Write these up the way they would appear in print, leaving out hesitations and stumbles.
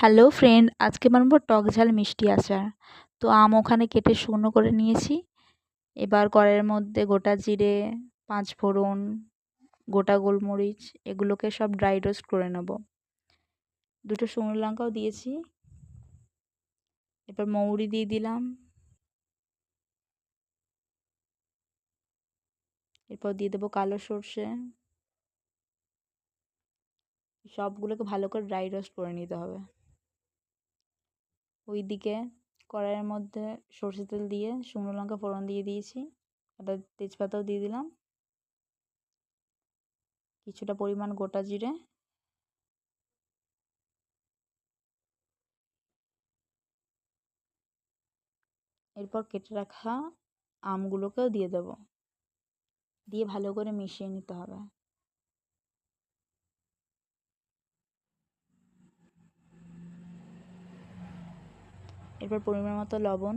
Hello friend, আজকে বানাবো টক ঝাল মিষ্টি আচার। তো আম ওখানে কেটে শুকনো করে নিয়েছি। এবার কড়াইয়ের মধ্যে গোটা জিরে, পাঁচ ফোড়ন, গোটা গোলমরিচ এগুলোকে সব ড্রাই রোস্ট করে নেব। দুটো শুকনো লঙ্কাও দিয়েছি। এবার মৌরি দিয়ে দিলাম। এরপর দিয়ে দেবো কালো সর্ষে। সবগুলোকে ভালো করে ড্রাই রোস্ট করে নিতে হবে। ওইদিকে কড়াইয়ের মধ্যে সর্ষের তেল দিয়ে শুকনো লঙ্কা ফোড়ন দিয়ে দিয়েছি। একটা তেজপাতাও দিয়ে দিলাম, কিছুটা পরিমাণ গোটা জিরে। এরপর কেটে রাখা আমগুলোকেও দিয়ে দেবো, দিয়ে ভালো করে মিশিয়ে নিতে হবে। এরপর পরিমাণ মতো লবণ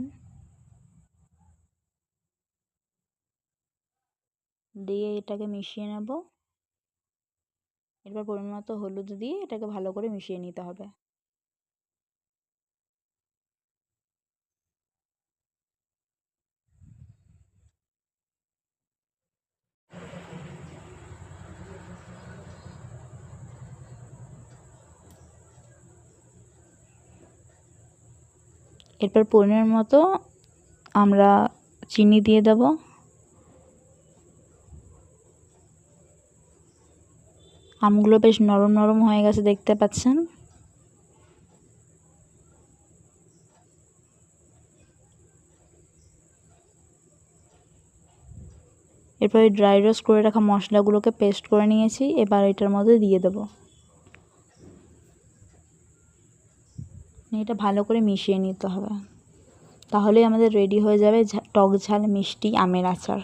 দিয়ে এটাকে মিশিয়ে নেব। এরপর পরিমাণ মতো হলুদ দিয়ে এটাকে ভালো করে মিশিয়ে নিতে হবে। এরপর পরিমাণ মতো আমরা চিনি দিয়ে দেব। আমগুলো বেশ নরম নরম হয়ে গেছে, দেখতে পাচ্ছেন। এরপর ড্রাই রোস্ট করে রাখা মশলাগুলোকে পেস্ট করে নিয়েছি, এবার এটার মধ্যে দিয়ে দেব। এটা ভালো করে মিশিয়ে নিতে হবে, তাহলেই আমাদের রেডি হয়ে যাবে টক ঝাল মিষ্টি আমের আচার।